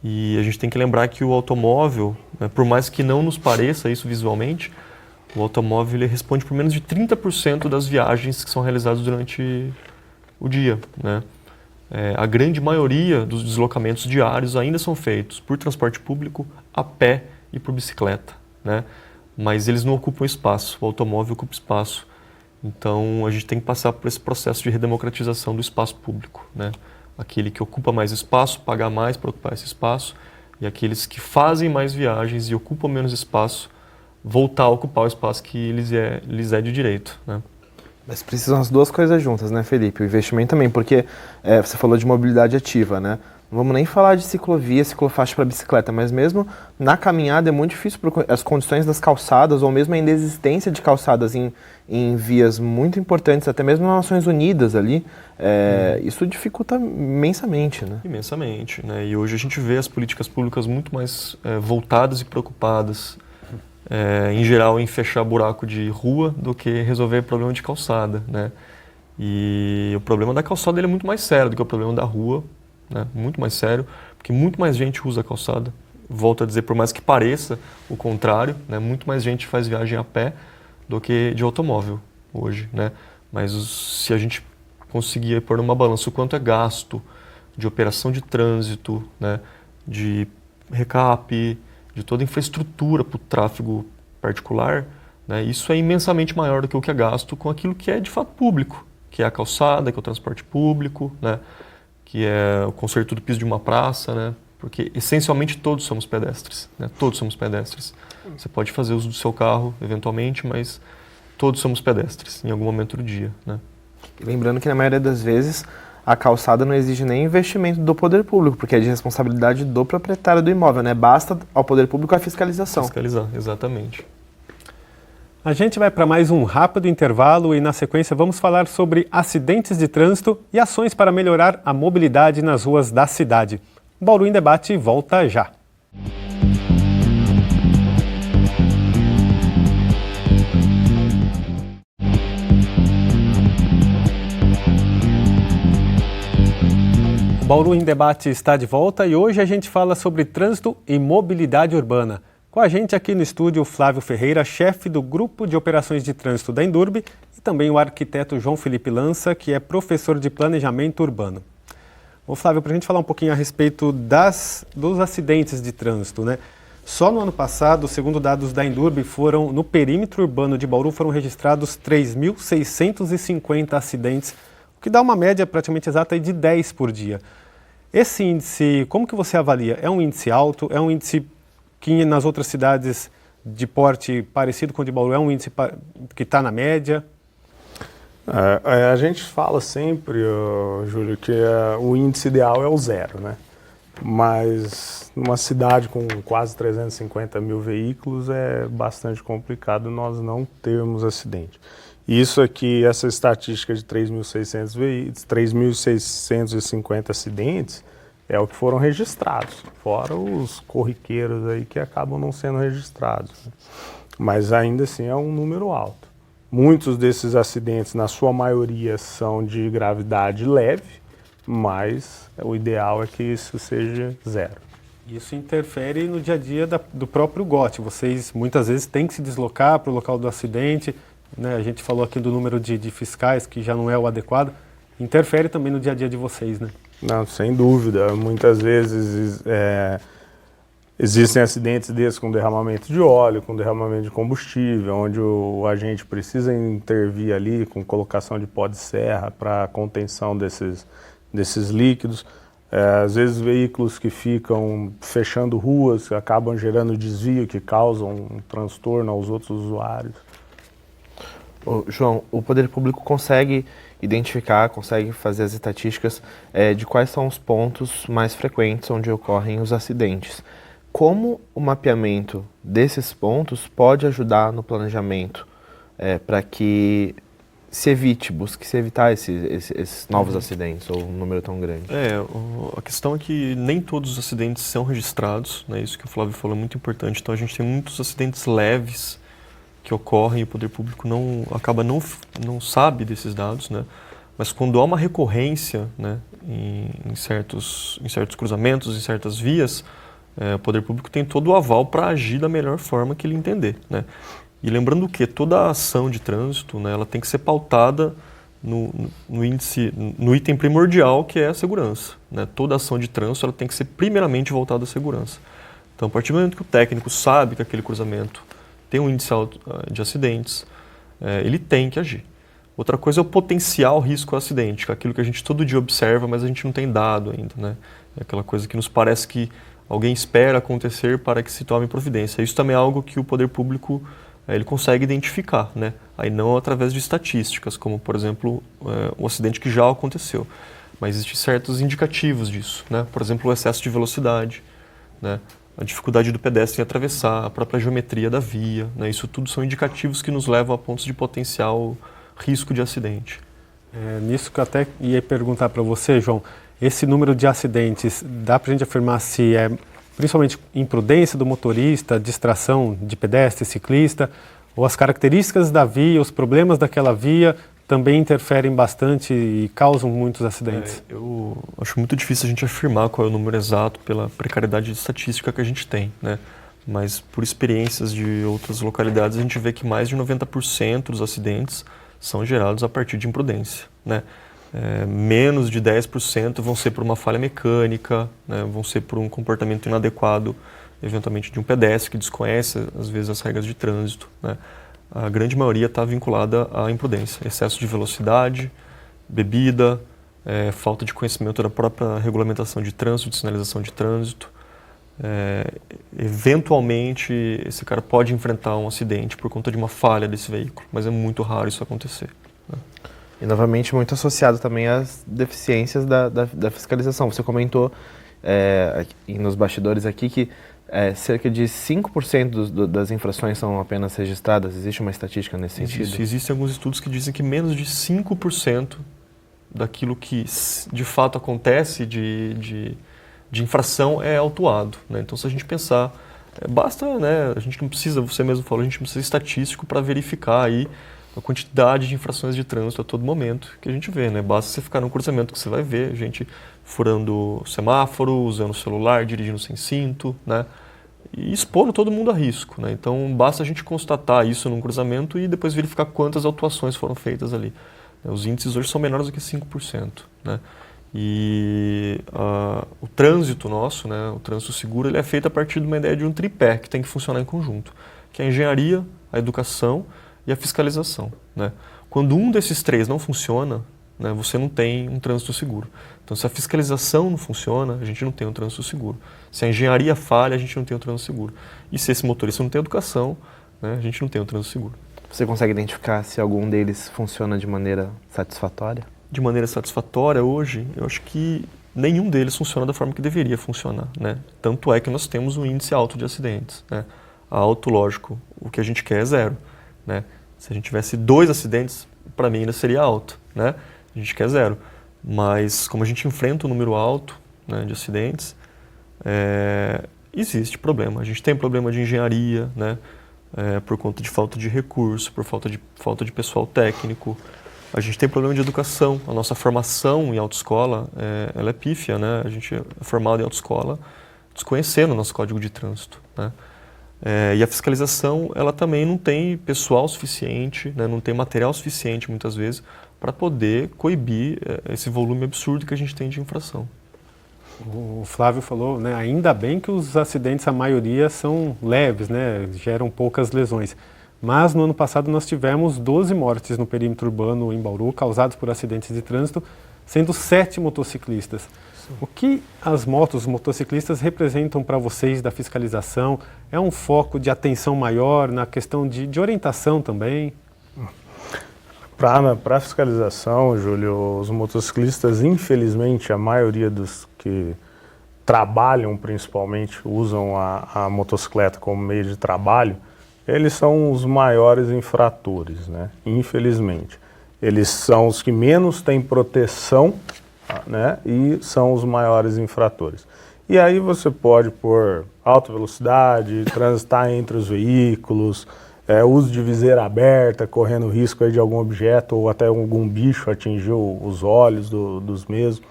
E a gente tem que lembrar que o automóvel, né, por mais que não nos pareça isso visualmente, o automóvel ele responde por menos de 30% das viagens que são realizadas durante o dia, né? A grande maioria dos deslocamentos diários ainda são feitos por transporte público, a pé e por bicicleta, né? Mas eles não ocupam espaço, o automóvel ocupa espaço. Então a gente tem que passar por esse processo de redemocratização do espaço público, né? Aquele que ocupa mais espaço, paga mais para ocupar esse espaço, e aqueles que fazem mais viagens e ocupam menos espaço, voltar a ocupar o espaço que lhes é de direito, né? Mas precisam as duas coisas juntas, né, Felipe? O investimento também, porque você falou de mobilidade ativa, né? Não vamos nem falar de ciclovia, ciclofaixa para bicicleta, mas mesmo na caminhada é muito difícil por as condições das calçadas ou mesmo a inexistência de calçadas em vias muito importantes, até mesmo nas Nações Unidas ali, isso dificulta imensamente, né? Imensamente, né? E hoje a gente vê as políticas públicas muito mais voltadas e preocupadas, em geral, em fechar buraco de rua do que resolver problema de calçada, né? E o problema da calçada ele é muito mais sério do que o problema da rua, né? Muito mais sério, porque muito mais gente usa a calçada. Volto a dizer, por mais que pareça o contrário, né? Muito mais gente faz viagem a pé do que de automóvel hoje, né? Mas se a gente conseguir pôr numa balança o quanto é gasto de operação de trânsito, né? De recap, de toda a infraestrutura para o tráfego particular, né? Isso é imensamente maior do que o que é gasto com aquilo que é de fato público, que é a calçada, que é o transporte público, né? Que é o conserto do piso de uma praça, né? Porque essencialmente todos somos pedestres, né? Todos somos pedestres. Você pode fazer uso do seu carro, eventualmente, mas todos somos pedestres em algum momento do dia, né? E lembrando que na maioria das vezes a calçada não exige nem investimento do poder público, porque é de responsabilidade do proprietário do imóvel, né? Basta ao poder público a fiscalização. Fiscalizar, exatamente. A gente vai para mais um rápido intervalo e, na sequência, vamos falar sobre acidentes de trânsito e ações para melhorar a mobilidade nas ruas da cidade. Bauru em Debate volta já. O Bauru em Debate está de volta e hoje a gente fala sobre trânsito e mobilidade urbana. Com a gente aqui no estúdio, Flávio Ferreira, chefe do Grupo de Operações de Trânsito da Endurbe, e também o arquiteto João Felipe Lança, que é professor de Planejamento Urbano. Ô Flávio, para a gente falar um pouquinho a respeito dos acidentes de trânsito, né? Só no ano passado, segundo dados da Endurbe, no perímetro urbano de Bauru foram registrados 3.650 acidentes, o que dá uma média praticamente exata de 10 por dia. Esse índice, como que você avalia? É um índice alto? É um índice que nas outras cidades de porte parecido com o de Bauru é um índice que está na média? A gente fala sempre, Júlio, que o índice ideal é o 0, né? Mas numa cidade com quase 350 mil veículos é bastante complicado nós não termos acidente. Isso aqui, essa estatística de 3.650 acidentes, é o que foram registrados, fora os corriqueiros aí que acabam não sendo registrados, né? Mas ainda assim é um número alto. Muitos desses acidentes, na sua maioria, são de gravidade leve, mas o ideal é que isso seja 0. Isso interfere no dia a dia do próprio GOT. Vocês muitas vezes têm que se deslocar para o local do acidente, né? A gente falou aqui do número de fiscais, que já não é o adequado. Interfere também no dia a dia de vocês, né? Não, sem dúvida. Muitas vezes existem acidentes desses com derramamento de óleo, com derramamento de combustível, onde o agente precisa intervir ali com colocação de pó de serra para contenção desses líquidos. Às vezes veículos que ficam fechando ruas, que acabam gerando desvio, que causam um transtorno aos outros usuários. João, o poder público consegue identificar, consegue fazer as estatísticas de quais são os pontos mais frequentes onde ocorrem os acidentes. Como o mapeamento desses pontos pode ajudar no planejamento para que busque se evitar esses novos acidentes ou um número tão grande? A questão é que nem todos os acidentes são registrados, né? Isso que o Flávio falou é muito importante. Então a gente tem muitos acidentes leves que ocorrem e o poder público não sabe desses dados, né? Mas quando há uma recorrência, né, em certos cruzamentos, em certas vias, o poder público tem todo o aval para agir da melhor forma que ele entender, né? E lembrando que toda a ação de trânsito, né, ela tem que ser pautada no item primordial, que é a segurança, né? Toda ação de trânsito ela tem que ser primeiramente voltada à segurança. Então, a partir do momento que o técnico sabe que aquele cruzamento tem um índice alto de acidentes, ele tem que agir. Outra coisa é o potencial risco ao acidente, que é aquilo que a gente todo dia observa, mas a gente não tem dado ainda, né? É aquela coisa que nos parece que alguém espera acontecer para que se tome providência. Isso também é algo que o poder público ele consegue identificar, né? Aí não através de estatísticas, como, por exemplo, o acidente que já aconteceu. mas existem certos indicativos disso, né? Por exemplo, o excesso de velocidade, né? A dificuldade do pedestre em atravessar, a própria geometria da via, né? Isso tudo são indicativos que nos levam a pontos de potencial risco de acidente. Nisso que eu até ia perguntar para você, João, esse número de acidentes, dá para a gente afirmar se é principalmente imprudência do motorista, distração de pedestre, ciclista, ou as características da via, os problemas daquela via também interferem bastante e causam muitos acidentes? Eu acho muito difícil a gente afirmar qual é o número exato pela precariedade estatística que a gente tem, né? Mas por experiências de outras localidades a gente vê que mais de 90% dos acidentes são gerados a partir de imprudência, né? Menos de 10% vão ser por uma falha mecânica, né? Vão ser por um comportamento inadequado, eventualmente de um pedestre que desconhece às vezes as regras de trânsito, né? A grande maioria está vinculada à imprudência, excesso de velocidade, bebida, falta de conhecimento da própria regulamentação de trânsito, de sinalização de trânsito. Eventualmente, esse cara pode enfrentar um acidente por conta de uma falha desse veículo, mas é muito raro isso acontecer, né? E novamente muito associado também às deficiências da fiscalização. Você comentou nos bastidores aqui que cerca de 5% das infrações são apenas registradas. Existe uma estatística nesse sentido? Existem alguns estudos que dizem que menos de 5% daquilo que de fato acontece de infração é autuado, né? Então, se a gente pensar, basta, né, a gente não precisa, você mesmo falou, a gente não precisa estatístico para verificar aí a quantidade de infrações de trânsito a todo momento que a gente vê, né? Basta você ficar no cruzamento que você vai ver gente furando semáforo, usando o celular, dirigindo sem cinto, né? E expondo todo mundo a risco, né? Então, basta a gente constatar isso num cruzamento e depois verificar quantas autuações foram feitas ali. Os índices hoje são menores do que 5%, né? E o trânsito nosso, né, o trânsito seguro, ele é feito a partir de uma ideia de um tripé que tem que funcionar em conjunto, que é a engenharia, a educação e a fiscalização, né? Quando um desses três não funciona, né, você não tem um trânsito seguro. Então, se a fiscalização não funciona, a gente não tem um trânsito seguro. Se a engenharia falha, a gente não tem um trânsito seguro. E se esse motorista não tem educação, né, a gente não tem um trânsito seguro. Você consegue identificar se algum deles funciona de maneira satisfatória? De maneira satisfatória, hoje, eu acho que nenhum deles funciona da forma que deveria funcionar, né? Tanto é que nós temos um índice alto de acidentes, né? Alto, lógico, o que a gente quer é 0, né? Se a gente tivesse 2 acidentes, para mim ainda seria alto, né? A gente quer 0. Mas como a gente enfrenta um número alto, né, de acidentes, existe problema. A gente tem problema de engenharia, né? Por conta de falta de recurso, por falta de pessoal técnico. A gente tem problema de educação. A nossa formação em autoescola, ela é pífia, né? A gente é formado em autoescola desconhecendo o nosso código de trânsito, né? E a fiscalização, ela também não tem pessoal suficiente, né? Não tem material suficiente, muitas vezes, para poder coibir esse volume absurdo que a gente tem de infração. O Flávio falou, né, ainda bem que os acidentes, a maioria, são leves, né, geram poucas lesões. Mas no ano passado nós tivemos 12 mortes no perímetro urbano em Bauru, causadas por acidentes de trânsito, sendo 7 motociclistas. Sim. O que as motos, os motociclistas representam para vocês da fiscalização? É um foco de atenção maior na questão de orientação também? Para a fiscalização, Júlio, os motociclistas, infelizmente, a maioria dos que trabalham principalmente, usam a motocicleta como meio de trabalho, eles são os maiores infratores, né? Infelizmente. Eles são os que menos têm proteção, né? E são os maiores infratores. E aí você pode pôr alta velocidade, transitar entre os veículos, uso de viseira aberta, correndo risco aí de algum objeto ou até algum bicho atingir os olhos dos mesmos.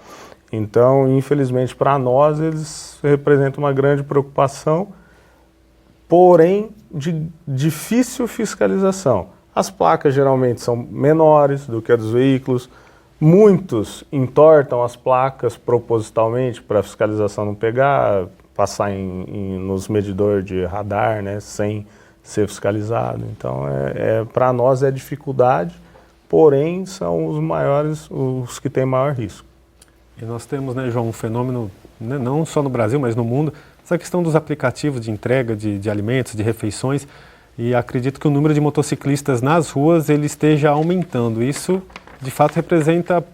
Então, infelizmente, para nós, eles representam uma grande preocupação, porém de difícil fiscalização. As placas geralmente são menores do que a dos veículos, muitos entortam as placas propositalmente para a fiscalização não pegar, passar nos medidores de radar, né, sem ser fiscalizado. Então, para nós é dificuldade, porém são os maiores, os que têm maior risco. E nós temos, né, João, um fenômeno, né, não só no Brasil, mas no mundo, essa questão dos aplicativos de entrega de alimentos, de refeições, e acredito que o número de motociclistas nas ruas ele esteja aumentando. Isso, de fato, representa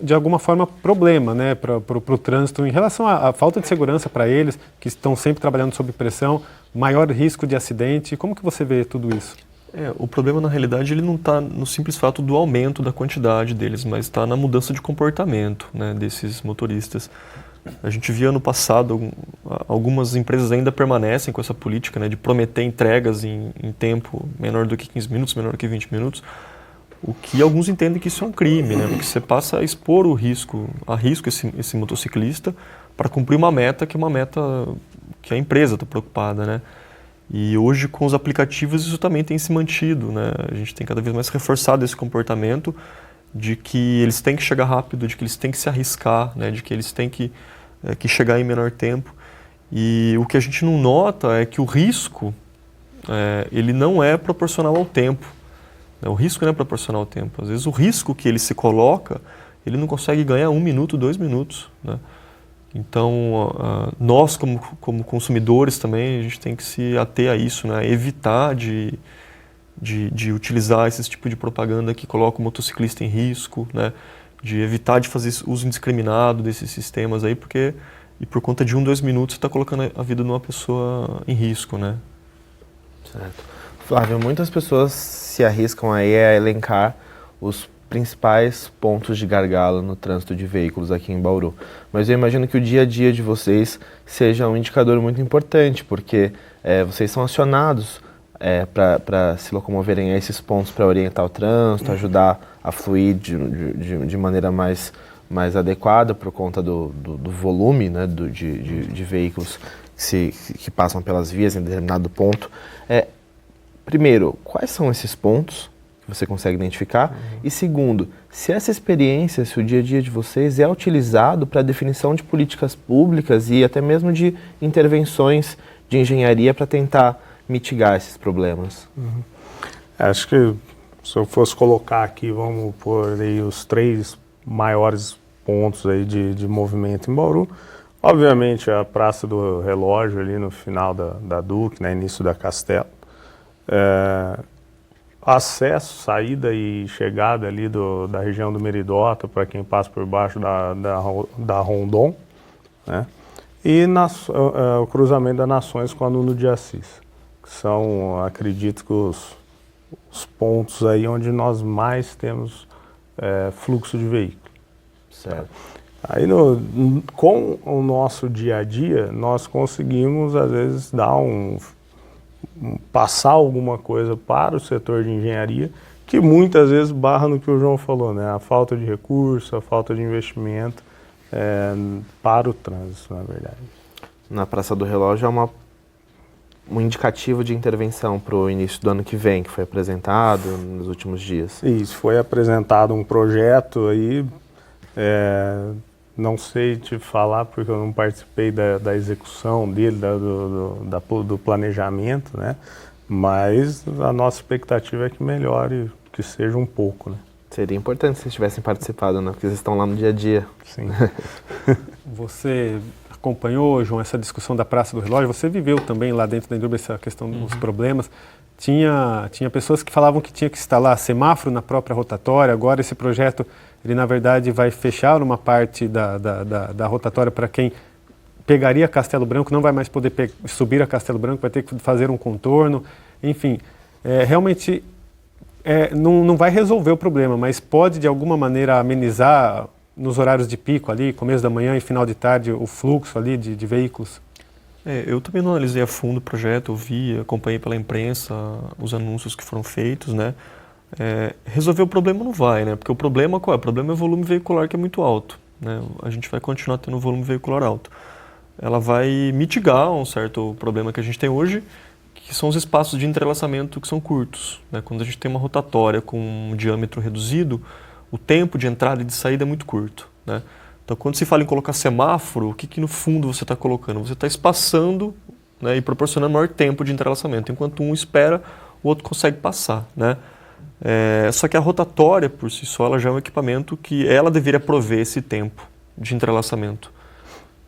de alguma forma, problema, né, para o trânsito em relação à falta de segurança para eles, que estão sempre trabalhando sob pressão, maior risco de acidente. Como que você vê tudo isso? O problema, na realidade, ele não está no simples fato do aumento da quantidade deles, mas está na mudança de comportamento, né, desses motoristas. A gente via no passado, algumas empresas ainda permanecem com essa política, né, de prometer entregas em tempo menor do que 15 minutos, menor do que 20 minutos, o que alguns entendem que isso é um crime, né, porque você passa a expor a risco esse motociclista para cumprir uma meta que é uma meta que a empresa está preocupada, né. E hoje, com os aplicativos, isso também tem se mantido, né, a gente tem cada vez mais reforçado esse comportamento de que eles têm que chegar rápido, de que eles têm que se arriscar, né, de que eles têm que chegar em menor tempo. E o que a gente não nota é que o risco, ele não é proporcional ao tempo. Né? O risco não é proporcional ao tempo. Às vezes o risco que ele se coloca, ele não consegue ganhar 1 minuto, 2 minutos. Né? Então, nós como consumidores também, a gente tem que se ater a isso, né? Evitar de utilizar esse tipo de propaganda que coloca o motociclista em risco, né? De evitar de fazer uso indiscriminado desses sistemas aí, e por conta de 1, 2 minutos você está colocando a vida de uma pessoa em risco, né? Certo. Flávio, muitas pessoas se arriscam aí a elencar os principais pontos de gargalo no trânsito de veículos aqui em Bauru. Mas eu imagino que o dia a dia de vocês seja um indicador muito importante, porque vocês são acionados para se locomoverem a esses pontos para orientar o trânsito, ajudar a fluir de maneira mais adequada por conta do volume, né, de veículos que passam pelas vias em determinado ponto. Primeiro, quais são esses pontos que você consegue identificar? E segundo, se essa experiência, se o dia a dia de vocês é utilizado para a definição de políticas públicas e até mesmo de intervenções de engenharia para tentar mitigar esses problemas. Acho que se eu fosse colocar aqui, vamos pôr aí os 3 maiores pontos aí de movimento em Bauru. Obviamente a Praça do Relógio ali no final da Duque, né, início da Castelo. Acesso, saída e chegada ali da região do Meridota para quem passa por baixo da Rondon, né? E o cruzamento das Nações com a Nuno de Assis, que são, acredito que os pontos aí onde nós mais temos fluxo de veículo. Certo. Aí com o nosso dia a dia, nós conseguimos às vezes passar alguma coisa para o setor de engenharia, que muitas vezes barra no que o João falou, né? A falta de recurso, a falta de investimento para o trânsito, na verdade. Na Praça do Relógio é um indicativo de intervenção para o início do ano que vem, que foi apresentado nos últimos dias. Isso, foi apresentado um projeto aí, não sei te falar porque eu não participei da execução dele, do planejamento, né? Mas a nossa expectativa é que melhore, que seja um pouco, né? Seria importante se vocês tivessem participado, né? Porque vocês estão lá no dia a dia. Sim. Você acompanhou, João, essa discussão da Praça do Relógio? Você viveu também lá dentro da Endurbe essa questão dos problemas. Tinha pessoas que falavam que tinha que instalar semáforo na própria rotatória. Agora esse projeto, ele na verdade vai fechar uma parte da rotatória para quem pegaria Castelo Branco, não vai mais poder subir a Castelo Branco, vai ter que fazer um contorno. Enfim, realmente não vai resolver o problema, mas pode de alguma maneira amenizar nos horários de pico ali, começo da manhã e final de tarde, o fluxo ali de veículos. Eu também não analisei a fundo o projeto, eu vi, acompanhei pela imprensa os anúncios que foram feitos, né? Resolver o problema não vai, né? Porque o problema qual é? O problema é o volume veicular, que é muito alto, né? A gente vai continuar tendo um volume veicular alto. Ela vai mitigar um certo problema que a gente tem hoje, que são os espaços de entrelaçamento que são curtos, né? Quando a gente tem uma rotatória com um diâmetro reduzido, o tempo de entrada e de saída é muito curto, né? Então, quando se fala em colocar semáforo, o que no fundo você está colocando? Você está espaçando, né, e proporcionando maior tempo de entrelaçamento. Enquanto um espera, o outro consegue passar, né? Só que a rotatória, por si só, ela já é um equipamento que ela deveria prover esse tempo de entrelaçamento.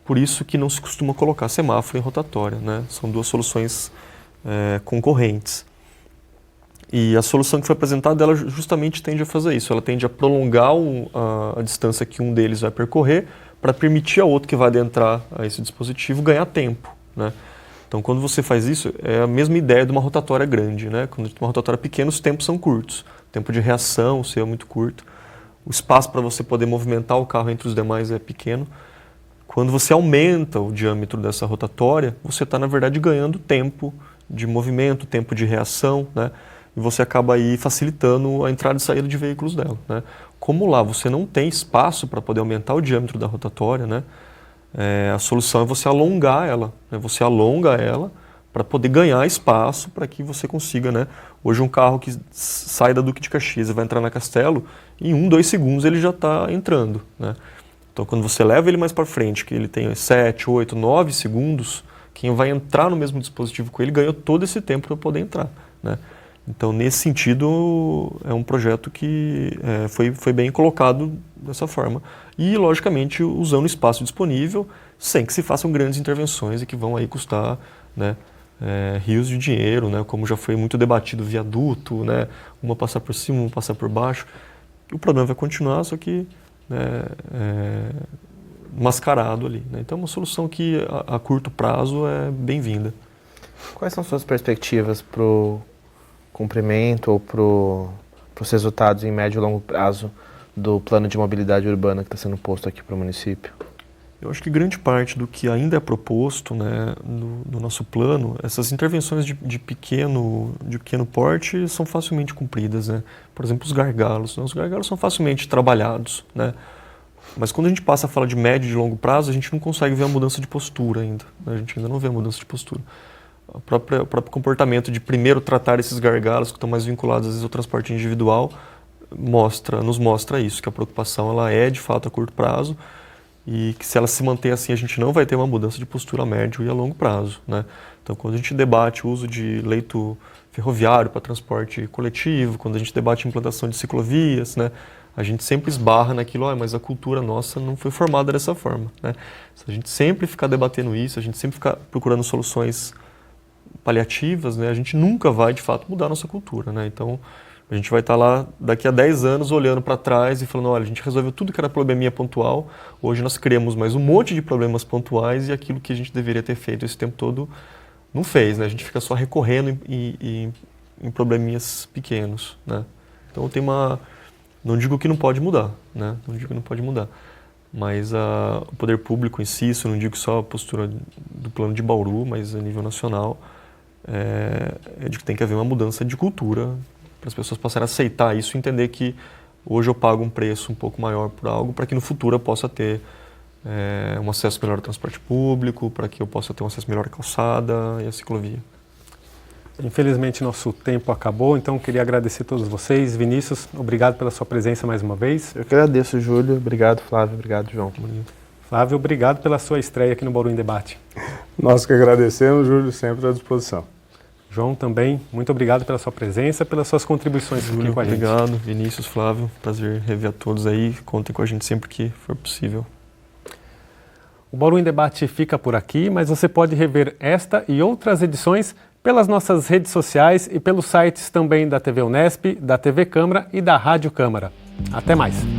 Por isso que não se costuma colocar semáforo em rotatória, né? São duas soluções concorrentes. E a solução que foi apresentada, ela justamente tende a fazer isso. Ela tende a prolongar a distância que um deles vai percorrer para permitir ao outro que vai adentrar a esse dispositivo ganhar tempo, né? Então, quando você faz isso, é a mesma ideia de uma rotatória grande, né? Quando uma rotatória pequena, os tempos são curtos. O tempo de reação, o seu é muito curto. O espaço para você poder movimentar o carro entre os demais é pequeno. Quando você aumenta o diâmetro dessa rotatória, você está, na verdade, ganhando tempo de movimento, tempo de reação, né? E você acaba aí facilitando a entrada e saída de veículos dela, né? Como lá você não tem espaço para poder aumentar o diâmetro da rotatória, né? A solução é você alongar ela, né? Você alonga ela para poder ganhar espaço para que você consiga, né? Hoje um carro que sai da Duque de Caxias e vai entrar na Castelo, em 1, 2 segundos ele já está entrando, né? Então quando você leva ele mais para frente, que ele tem 7, 8, 9 segundos, quem vai entrar no mesmo dispositivo com ele ganhou todo esse tempo para poder entrar, né? Então, nesse sentido, é um projeto que foi bem colocado dessa forma. E, logicamente, usando o espaço disponível, sem que se façam grandes intervenções e que vão aí custar, né, rios de dinheiro, né, como já foi muito debatido o viaduto, né, uma passar por cima, uma passar por baixo. O problema vai continuar, só que, né, mascarado ali, né? Então, é uma solução que, a curto prazo, é bem-vinda. Quais são suas perspectivas para o cumprimento ou para os resultados em médio e longo prazo do plano de mobilidade urbana que está sendo posto aqui para o município? Eu acho que grande parte do que ainda é proposto, né, no nosso plano, essas intervenções de pequeno porte são facilmente cumpridas, né? Por exemplo, os gargalos. Né? Os gargalos são facilmente trabalhados, né? Mas quando a gente passa a falar de médio e de longo prazo, a gente não consegue ver a mudança de postura ainda, né? A gente ainda não vê a mudança de postura. O próprio comportamento de primeiro tratar esses gargalos que estão mais vinculados às vezes ao transporte individual nos mostra isso, que a preocupação ela é de fato a curto prazo e que se ela se manter assim a gente não vai ter uma mudança de postura a médio e a longo prazo, né? Então quando a gente debate o uso de leito ferroviário para transporte coletivo, quando a gente debate a implantação de ciclovias, né, a gente sempre esbarra naquilo, mas a cultura nossa não foi formada dessa forma, né? Se a gente sempre ficar debatendo isso, a gente sempre ficar procurando soluções paliativas, né, a gente nunca vai, de fato, mudar a nossa cultura, né? Então, a gente vai estar lá daqui a 10 anos olhando para trás e falando, olha, a gente resolveu tudo que era probleminha pontual, hoje nós criamos mais um monte de problemas pontuais e aquilo que a gente deveria ter feito esse tempo todo não fez, né? A gente fica só recorrendo em probleminhas pequenos, né? Então, não digo que não pode mudar, né? Não digo que não pode mudar. Mas o poder público em si, isso eu não digo só a postura do plano de Bauru, mas a nível nacional, é de que tem que haver uma mudança de cultura para as pessoas passarem a aceitar isso e entender que hoje eu pago um preço um pouco maior por algo para que no futuro eu possa ter um acesso melhor ao transporte público, para que eu possa ter um acesso melhor à calçada e à ciclovia. Infelizmente, nosso tempo acabou, então queria agradecer a todos vocês. Vinícius, obrigado pela sua presença mais uma vez. Eu que agradeço, Júlio. Obrigado, Flávio. Obrigado, João. Flávio, obrigado pela sua estreia aqui no Bauru em Debate. Nós que agradecemos, Júlio, sempre à disposição. João, também, muito obrigado pela sua presença, pelas suas contribuições aqui com a gente. Obrigado, Vinícius, Flávio. Prazer rever a todos aí. Contem com a gente sempre que for possível. O Bauru em Debate fica por aqui, mas você pode rever esta e outras edições pelas nossas redes sociais e pelos sites também da TV Unesp, da TV Câmara e da Rádio Câmara. Até mais!